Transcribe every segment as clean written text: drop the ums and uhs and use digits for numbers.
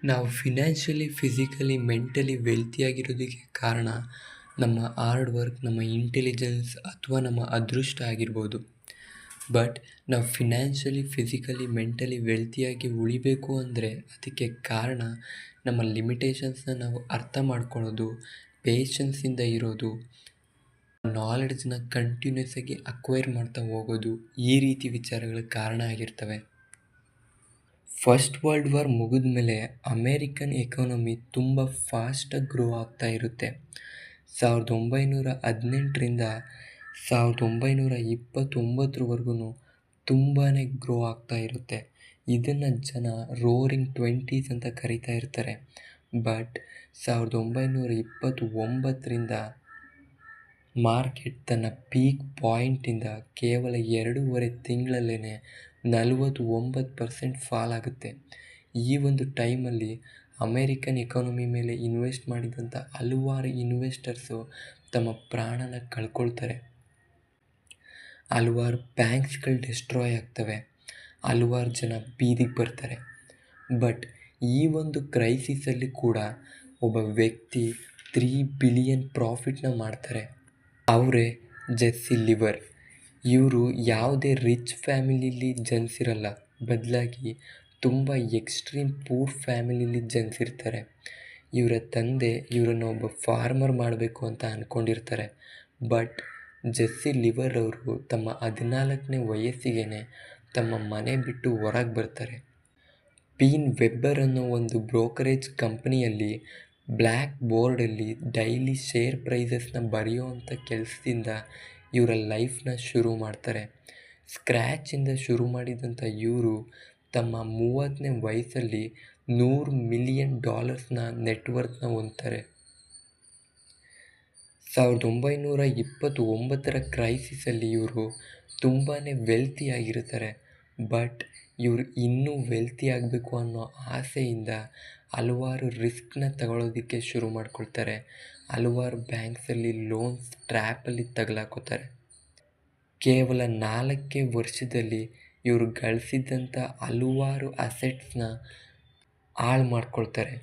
ನಾವು financially, physically, mentally ವೆಲ್ತಿಯಾಗಿರೋದಕ್ಕೆ ಕಾರಣ ನಮ್ಮ ಹಾರ್ಡ್ ವರ್ಕ್, ನಮ್ಮ ಇಂಟೆಲಿಜೆನ್ಸ್ ಅಥವಾ ನಮ್ಮ ಅದೃಷ್ಟ ಆಗಿರ್ಬೋದು. ಬಟ್ ನಾವು ಫಿನಾನ್ಷಿಯಲಿ, ಫಿಸಿಕಲಿ, ಮೆಂಟಲಿ ವೆಲ್ತಿಯಾಗಿ ಉಳಿಬೇಕು ಅಂದರೆ ಅದಕ್ಕೆ ಕಾರಣ ನಮ್ಮ ಲಿಮಿಟೇಷನ್ಸ್ನ ನಾವು ಅರ್ಥ ಮಾಡ್ಕೊಳ್ಳೋದು, ಪೇಷನ್ಸಿಂದ ಇರೋದು, ನಾಲೆಡ್ಜ್ನ ಕಂಟಿನ್ಯೂಸ್ ಆಗಿ ಅಕ್ವೈರ್ ಮಾಡ್ತಾ ಹೋಗೋದು, ಈ ರೀತಿ ವಿಚಾರಗಳು ಕಾರಣ ಆಗಿರ್ತವೆ. ಫಸ್ಟ್ ವರ್ಲ್ಡ್ ವಾರ್ ಮುಗಿದ ಮೇಲೆ ಅಮೇರಿಕನ್ ಎಕಾನಮಿ ತುಂಬ ಫಾಸ್ಟಾಗಿ ಗ್ರೋ ಆಗ್ತಾ ಇರುತ್ತೆ. 1918ರಿಂದ 1929 ತುಂಬಾ ಗ್ರೋ ಆಗ್ತಾ ಇರುತ್ತೆ. ಇದನ್ನು ಜನ ರೋರಿಂಗ್ 20s ಅಂತ ಕರಿತಾ ಇರ್ತಾರೆ. ಬಟ್ 1929ರಿಂದ ಮಾರ್ಕೆಟ್ ತನ್ನ ಪೀಕ್ ಪಾಯಿಂಟಿಂದ ಕೇವಲ 2.5 ತಿಂಗಳಲ್ಲೇ 49% ಫಾಲ್ ಆಗುತ್ತೆ. ಈ ಒಂದು ಟೈಮಲ್ಲಿ ಅಮೇರಿಕನ್ ಎಕಾನಮಿ ಮೇಲೆ ಇನ್ವೆಸ್ಟ್ ಮಾಡಿದಂಥ ಹಲವಾರು ಇನ್ವೆಸ್ಟರ್ಸು ತಮ್ಮ ಪ್ರಾಣನ ಕಳ್ಕೊಳ್ತಾರೆ. ಹಲವಾರು ಬ್ಯಾಂಕ್ಸ್ಗಳು ಡೆಸ್ಟ್ರಾಯ್ ಆಗ್ತವೆ. ಹಲವಾರು ಜನ ಬೀದಿಗೆ ಬರ್ತಾರೆ. ಬಟ್ ಈ ಒಂದು ಕ್ರೈಸಿಸಲ್ಲಿ ಕೂಡ ಒಬ್ಬ ವ್ಯಕ್ತಿ 3 ಬಿಲಿಯನ್ ಪ್ರಾಫಿಟ್ನ ಮಾಡ್ತಾರೆ. ಅವರೇ ಜೆಸ್ಸಿ ಲಿವರ್. ಇವರು ಯಾವುದೇ ರಿಚ್ ಫ್ಯಾಮಿಲಿಲಿ ಜನಿಸಿರಲ್ಲ, ಬದಲಾಗಿ ತುಂಬ ಎಕ್ಸ್ಟ್ರೀಮ್ ಪೂರ್ ಫ್ಯಾಮಿಲಿಲಿ ಜನಿಸಿರ್ತಾರೆ. ಇವರ ತಂದೆ ಇವರನ್ನು ಒಬ್ಬ ಫಾರ್ಮರ್ ಮಾಡಬೇಕು ಅಂತ ಅಂದ್ಕೊಂಡಿರ್ತಾರೆ. ಬಟ್ ಜೆಸ್ಸಿ ಲಿವರ್ ಅವರು ತಮ್ಮ 14ನೇ ವಯಸ್ಸಿಗೆ ತಮ್ಮ ಮನೆ ಬಿಟ್ಟು ಹೊರಗೆ ಬರ್ತಾರೆ. ಪೀನ್ ವೆಬ್ಬರ್ ಅನ್ನೋ ಒಂದು ಬ್ರೋಕರೇಜ್ ಕಂಪ್ನಿಯಲ್ಲಿ ಬ್ಲ್ಯಾಕ್ ಬೋರ್ಡಲ್ಲಿ ಡೈಲಿ ಶೇರ್ ಪ್ರೈಸಸ್ನ ಬರೆಯೋವಂಥ ಕೆಲಸದಿಂದ ಇವರ ಲೈಫ್ನ ಶುರು ಮಾಡ್ತಾರೆ. ಸ್ಕ್ರ್ಯಾಚಿಂದ ಶುರು ಮಾಡಿದಂಥ ಇವರು ತಮ್ಮ 30ನೇ ವಯಸ್ಸಲ್ಲಿ $100 ಮಿಲಿಯನ್ ನೆಟ್ವರ್ತ್ನ ಹೊಂದ್ತಾರೆ. 1929ರ ಕ್ರೈಸಿಸಲ್ಲಿ ಇವರು ತುಂಬಾ ವೆಲ್ತಿ ಆಗಿರ್ತಾರೆ. ಬಟ್ ಇವರು ಇನ್ನೂ ವೆಲ್ತಿ ಆಗಬೇಕು ಅನ್ನೋ ಆಸೆಯಿಂದ ಹಲವಾರು ರಿಸ್ಕ್ನ ತಗೊಳ್ಳೋದಕ್ಕೆ ಶುರು ಮಾಡ್ಕೊಳ್ತಾರೆ. ಹಲವಾರು ಬ್ಯಾಂಕ್ಸಲ್ಲಿ ಲೋನ್ಸ್ ಟ್ರ್ಯಾಪಲ್ಲಿ ತಗಲಾಕೋತಾರೆ. ಕೇವಲ 4 ವರ್ಷದಲ್ಲಿ ಇವರು ಗಳಿಸಿದಂಥ ಹಲವಾರು ಅಸೆಟ್ಸ್ನ ಹಾಳು ಮಾಡ್ಕೊಳ್ತಾರೆ.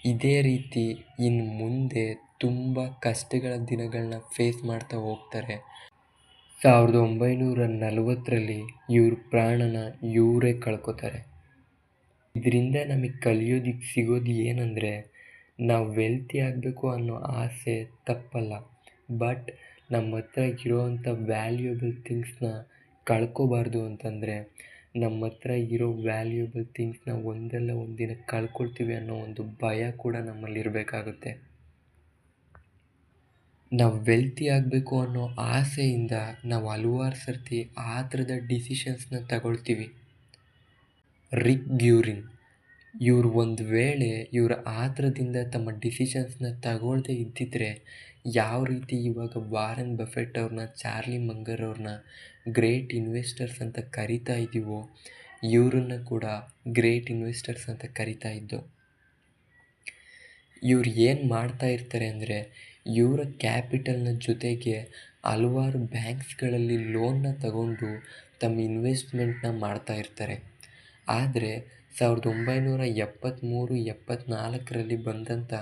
ಇದೇ ರೀತಿ ಇನ್ನು ಮುಂದೆ ತುಂಬ ಕಷ್ಟಗಳ ದಿನಗಳನ್ನ ಫೇಸ್ ಮಾಡ್ತಾ ಹೋಗ್ತಾರೆ. 1940ರಲ್ಲಿ ಇವ್ರ ಪ್ರಾಣನ ಇವರೇ ಕಳ್ಕೊತಾರೆ. ಇದರಿಂದ ನಮಗೆ ಕಲಿಯೋದಕ್ಕೆ ಸಿಗೋದು ಏನಂದರೆ, ನಾವು ವೆಲ್ತಿ ಆಗಬೇಕು ಅನ್ನೋ ಆಸೆ ತಪ್ಪಲ್ಲ. ಬಟ್ ನಮ್ಮ ಹತ್ರ ಇರೋವಂಥ ವ್ಯಾಲ್ಯೂಯಬಲ್ ಥಿಂಗ್ಸ್ನ ಕಳ್ಕೊಬಾರ್ದು ಅಂತಂದರೆ, ನಮ್ಮ ಹತ್ರ ಇರೋ ವ್ಯಾಲ್ಯೂಯಬಲ್ ಥಿಂಗ್ಸ್ನ ಒಂದಲ್ಲ ಒಂದಿನ ಕಳ್ಕೊಳ್ತೀವಿ ಅನ್ನೋ ಒಂದು ಭಯ ಕೂಡ ನಮ್ಮಲ್ಲಿರಬೇಕಾಗುತ್ತೆ. ನಾವು ವೆಲ್ತಿ ಆಗಬೇಕು ಅನ್ನೋ ಆಸೆಯಿಂದ ನಾವು ಹಲವಾರು ಸರ್ತಿ ಆ ಥರದ ಡಿಸಿಷನ್ಸ್ನ ತಗೊಳ್ತೀವಿ. ರಿಕ್ ಗ್ಯೂರಿನ್ ಇವರು ಒಂದು ವೇಳೆ ಇವರ ಆತರದಿಂದ ತಮ್ಮ ಡಿಸಿಷನ್ಸ್ನ ತಗೊಳ್ಳದೇ ಇದ್ದಿದ್ದರೆ ಯಾವ ರೀತಿ ಇವಾಗ ವಾರನ್ ಬಫೆಟ್ ಅವ್ರನ್ನ, ಚಾರ್ಲಿ ಮಂಗರ್ ಅವ್ರನ್ನ ಗ್ರೇಟ್ ಇನ್ವೆಸ್ಟರ್ಸ್ ಅಂತ ಕರಿತಾ ಇದ್ದೀವೋ, ಇವರನ್ನ ಕೂಡ ಗ್ರೇಟ್ ಇನ್ವೆಸ್ಟರ್ಸ್ ಅಂತ ಕರಿತಾ ಇದ್ದು. ಇವ್ರು ಏನು ಮಾಡ್ತಾ ಇರ್ತಾರೆ ಅಂದರೆ, ಇವರ ಕ್ಯಾಪಿಟಲ್ನ ಜೊತೆಗೆ ಹಲವಾರು ಬ್ಯಾಂಕ್ಸ್ಗಳಲ್ಲಿ ಲೋನ್ನ ತಗೊಂಡು ತಮ್ಮ ಇನ್ವೆಸ್ಟ್ಮೆಂಟ್ನ ಮಾಡ್ತಾ ಇರ್ತಾರೆ. ಆದರೆ 1973-74ರಲ್ಲಿ ಬಂದಂಥ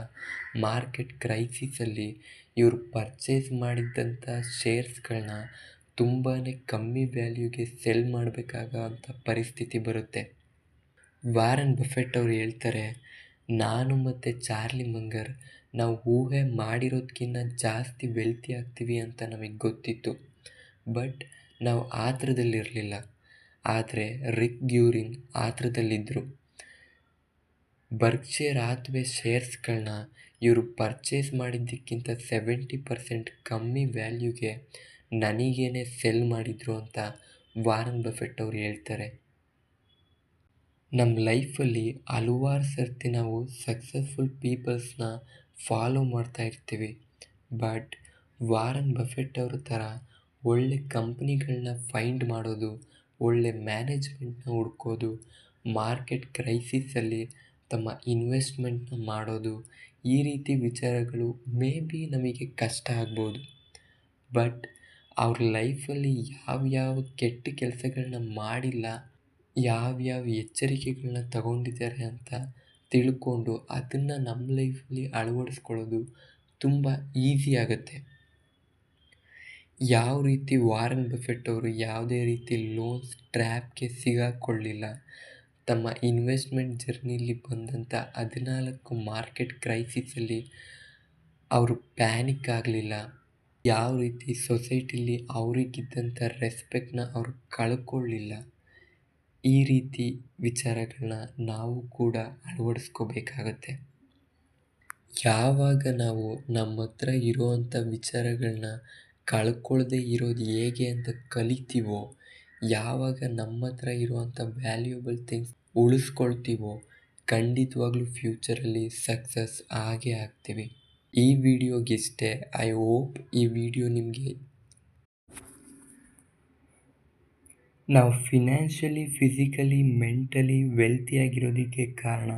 ಮಾರ್ಕೆಟ್ ಕ್ರೈಸಿಸಲ್ಲಿ ಇವರು ಪರ್ಚೇಸ್ ಮಾಡಿದ್ದಂಥ ಶೇರ್ಸ್ಗಳನ್ನ ತುಂಬಾ ಕಮ್ಮಿ ವ್ಯಾಲ್ಯೂಗೆ ಸೆಲ್ ಮಾಡಬೇಕಾಗಂಥ ಪರಿಸ್ಥಿತಿ ಬರುತ್ತೆ. ವಾರನ್ ಬಫೆಟ್ ಅವರು ಹೇಳ್ತಾರೆ, ನಾನು ಮತ್ತು ಚಾರ್ಲಿ ಮಂಗರ್ ನಾವು ಊಹೆ ಮಾಡಿರೋದಕ್ಕಿಂತ ಜಾಸ್ತಿ ವೆಲ್ತಿ ಆಗ್ತೀವಿ ಅಂತ ನಮಗೆ ಗೊತ್ತಿತ್ತು. ಬಟ್ ನಾವು ಆ ಥರದಲ್ಲಿರಲಿಲ್ಲ. ಆದರೆ ರಿಕ್ ಗ್ಯೂರಿನ್ ಆ ಥರದಲ್ಲಿದ್ದರು. ಬರ್ಕ್ಷೈರ್ ಹಾಥ್ವೇ ಶೇರ್ಸ್ಗಳನ್ನ ಇವರು ಪರ್ಚೇಸ್ ಮಾಡಿದ್ದಕ್ಕಿಂತ 70% ಕಮ್ಮಿ ವ್ಯಾಲ್ಯೂಗೆ ನನಗೇನೆ ಸೆಲ್ ಮಾಡಿದರು ಅಂತ ವಾರನ್ ಬಫೆಟ್ ಅವರು ಹೇಳ್ತಾರೆ. ನಮ್ಮ ಲೈಫಲ್ಲಿ ಹಲವಾರು ಸರ್ತಿ ನಾವು ಸಕ್ಸಸ್ಫುಲ್ ಪೀಪಲ್ಸ್ನ ಫಾಲೋ ಮಾಡ್ತಾ ಇರ್ತೀವಿ. ಬಟ್ ವಾರನ್ ಬಫೆಟ್ ಅವ್ರ ಥರ ಒಳ್ಳೆ ಕಂಪ್ನಿಗಳನ್ನ ಫೈಂಡ್ ಮಾಡೋದು, ಒಳ್ಳೆ ಮ್ಯಾನೇಜ್ಮೆಂಟ್ನ ಹುಡ್ಕೋದು, ಮಾರ್ಕೆಟ್ ಕ್ರೈಸಿಸಲ್ಲಿ ತಮ್ಮ ಇನ್ವೆಸ್ಟ್ಮೆಂಟ್ನ ಮಾಡೋದು, ಈ ರೀತಿ ವಿಚಾರಗಳು ಮೇ ಬಿ ನಮಗೆ ಕಷ್ಟ ಆಗ್ಬೋದು. ಬಟ್ ಅವ್ರ ಲೈಫಲ್ಲಿ ಯಾವ್ಯಾವ ಕೆಟ್ಟ ಕೆಲಸಗಳನ್ನ ಮಾಡಿಲ್ಲ, ಯಾವ್ಯಾವ ಎಚ್ಚರಿಕೆಗಳನ್ನ ತಗೊಂಡಿದ್ದಾರೆ ಅಂತ ತಿಳ್ಕೊಂಡು ಅದನ್ನು ನಮ್ಮ ಲೈಫಲ್ಲಿ ಅಳವಡಿಸ್ಕೊಳ್ಳೋದು ತುಂಬ ಈಸಿ ಆಗುತ್ತೆ. ಯಾವ ರೀತಿ ವಾರನ್ ಬಫೆಟ್ ಅವರು ಯಾವುದೇ ರೀತಿ ಲೋನ್ಸ್ ಟ್ರ್ಯಾಪ್ಗೆ ಸಿಗಾಕೊಳ್ಳಿಲ್ಲ, ತಮ್ಮ ಇನ್ವೆಸ್ಟ್ಮೆಂಟ್ ಜರ್ನಿಲಿ ಬಂದಂಥ 14 ಮಾರ್ಕೆಟ್ ಕ್ರೈಸಿಸಲ್ಲಿ ಅವರು ಪ್ಯಾನಿಕ್ ಆಗಲಿಲ್ಲ, ಯಾವ ರೀತಿ ಸೊಸೈಟಿಲಿ ಅವರಿಗಿದ್ದಂಥ ರೆಸ್ಪೆಕ್ಟ್ನ ಅವರು ಕಳ್ಕೊಳ್ಳಿಲ್ಲ, ಈ ರೀತಿ ವಿಚಾರಗಳನ್ನ ನಾವು ಕೂಡ ಅಳವಡಿಸ್ಕೋಬೇಕಾಗತ್ತೆ. ಯಾವಾಗ ನಾವು ನಮ್ಮ ಹತ್ರ ಇರೋವಂಥ ವಿಚಾರಗಳನ್ನ ಕಳ್ಕೊಳ್ಳದೆ ಇರೋದು ಹೇಗೆ ಅಂತ ಕಲಿತೀವೋ, ಯಾವಾಗ ನಮ್ಮ ಹತ್ರ ಇರುವಂಥ ವ್ಯಾಲ್ಯೂಬಲ್ ಥಿಂಗ್ಸ್ ಉಳಿಸ್ಕೊಳ್ತೀವೋ, ಖಂಡಿತವಾಗ್ಲೂ ಫ್ಯೂಚರಲ್ಲಿ ಸಕ್ಸಸ್ ಆಗೇ ಆಗ್ತೀವಿ. ಈ ವಿಡಿಯೋಗಿಷ್ಟೇ. ಐ ಹೋಪ್ ಈ ವಿಡಿಯೋ ನಿಮಗೆ ನಾವು ಫಿನಾನ್ಷಿಯಲಿ, ಫಿಸಿಕಲಿ, ಮೆಂಟಲಿ ವೆಲ್ತಿಯಾಗಿರೋದಕ್ಕೆ ಕಾರಣ